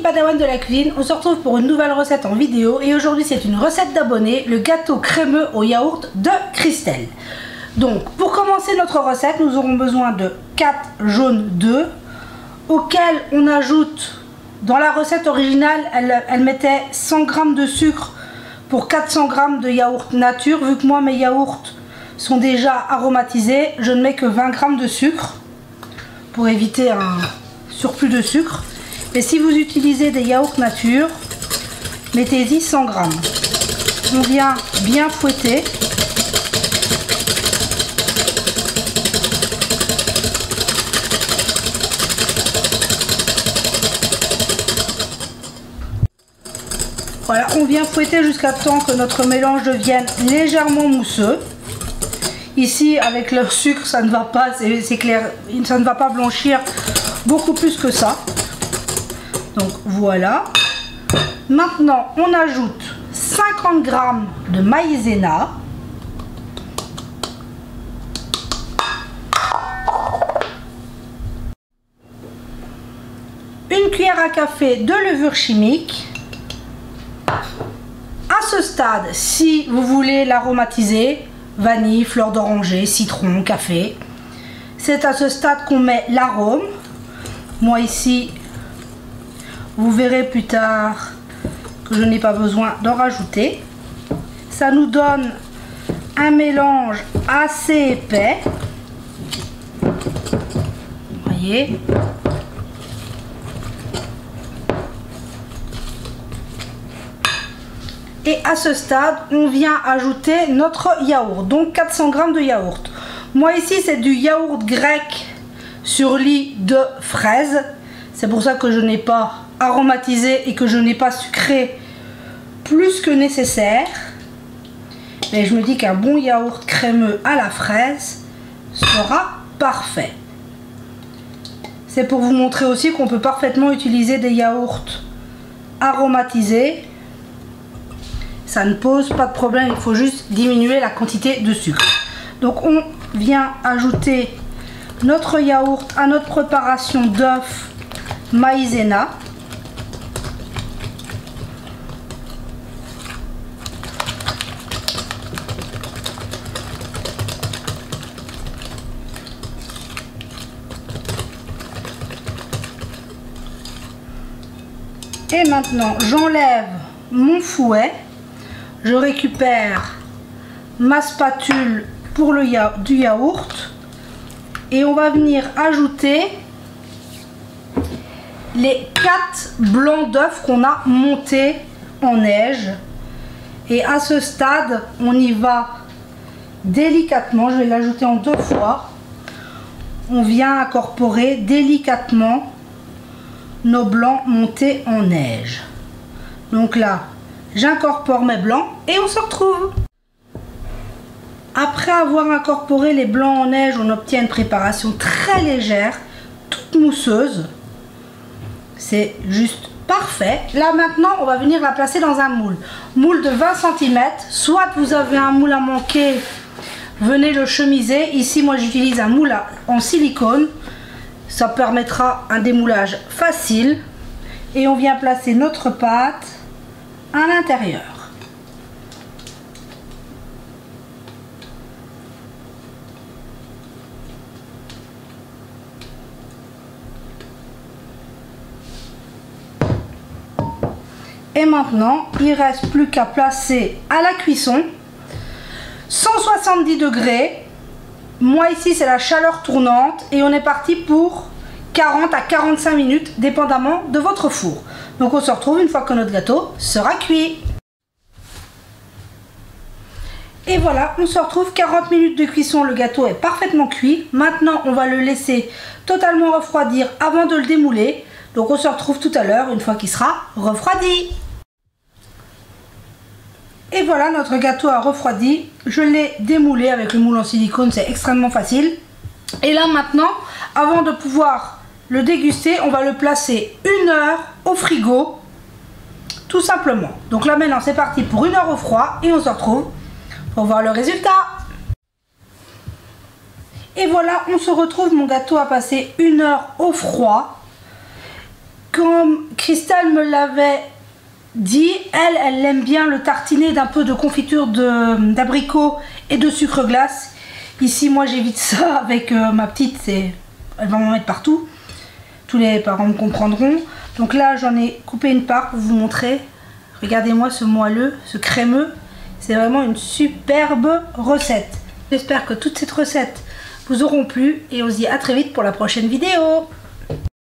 Padawan de la cuisine, on se retrouve pour une nouvelle recette en vidéo et aujourd'hui c'est une recette d'abonnés, le gâteau crémeux au yaourt de Christelle. Donc pour commencer notre recette, nous aurons besoin de 4 jaunes d'œufs auxquels on ajoute, dans la recette originale, elle mettait 100 g de sucre pour 400 g de yaourt nature. Vu que moi mes yaourts sont déjà aromatisés, je ne mets que 20 g de sucre pour éviter un surplus de sucre. Et si vous utilisez des yaourts nature, mettez-y 100 g. On vient bien fouetter. Voilà, on vient fouetter jusqu'à temps que notre mélange devienne légèrement mousseux. Ici, avec le sucre, ça ne va pas, c'est clair, ça ne va pas blanchir beaucoup plus que ça. Donc voilà. Maintenant, on ajoute 50 g de maïzena. Une cuillère à café de levure chimique. À ce stade, si vous voulez l'aromatiser, vanille, fleur d'oranger, citron, café, c'est à ce stade qu'on met l'arôme. Moi ici, vous verrez plus tard que je n'ai pas besoin d'en rajouter. Ça nous donne un mélange assez épais. Vous voyez ? Et à ce stade, on vient ajouter notre yaourt, donc 400 g de yaourt. Moi ici, c'est du yaourt grec sur lit de fraises. C'est pour ça que je n'ai pas aromatisé et que je n'ai pas sucré plus que nécessaire. Mais je me dis qu'un bon yaourt crémeux à la fraise sera parfait. C'est pour vous montrer aussi qu'on peut parfaitement utiliser des yaourts aromatisés. Ça ne pose pas de problème, il faut juste diminuer la quantité de sucre. Donc on vient ajouter notre yaourt à notre préparation d'œufs maïzena. Et maintenant j'enlève mon fouet. Je récupère ma spatule pour du yaourt et on va venir ajouter les 4 blancs d'œufs qu'on a montés en neige. Et à ce stade, on y va délicatement. Je vais l'ajouter en 2 fois. On vient incorporer délicatement nos blancs montés en neige. Donc là, j'incorpore mes blancs et on se retrouve. Après avoir incorporé les blancs en neige, on obtient une préparation très légère, toute mousseuse. C'est juste parfait. Là maintenant, on va venir la placer dans un moule. Moule de 20 cm. Soit vous avez un moule à manquer, venez le chemiser. Ici, moi j'utilise un moule en silicone. Ça permettra un démoulage facile. Et on vient placer notre pâte à l'intérieur. Et maintenant, il ne reste plus qu'à placer à la cuisson 170 degrés. Moi ici, c'est la chaleur tournante et on est parti pour 40 à 45 minutes, dépendamment de votre four. Donc on se retrouve une fois que notre gâteau sera cuit. Et voilà, on se retrouve 40 minutes de cuisson, le gâteau est parfaitement cuit. Maintenant, on va le laisser totalement refroidir avant de le démouler. Donc on se retrouve tout à l'heure une fois qu'il sera refroidi. Et voilà, notre gâteau a refroidi. Je l'ai démoulé avec le moule en silicone, c'est extrêmement facile. Et là maintenant, avant de pouvoir le déguster, on va le placer 1 heure au frigo, tout simplement. Donc là maintenant c'est parti pour 1 heure au froid et on se retrouve pour voir le résultat. Et voilà, on se retrouve, mon gâteau a passé 1 heure au froid. Comme Christelle me l'avait dit, elle aime bien le tartiner d'un peu de confiture d'abricot et de sucre glace. Ici, moi, j'évite ça avec ma petite, elle va m'en mettre partout. Tous les parents me comprendront. Donc là, j'en ai coupé une part pour vous montrer. Regardez-moi ce moelleux, ce crémeux. C'est vraiment une superbe recette. J'espère que toutes ces recettes vous auront plu et on se dit à très vite pour la prochaine vidéo.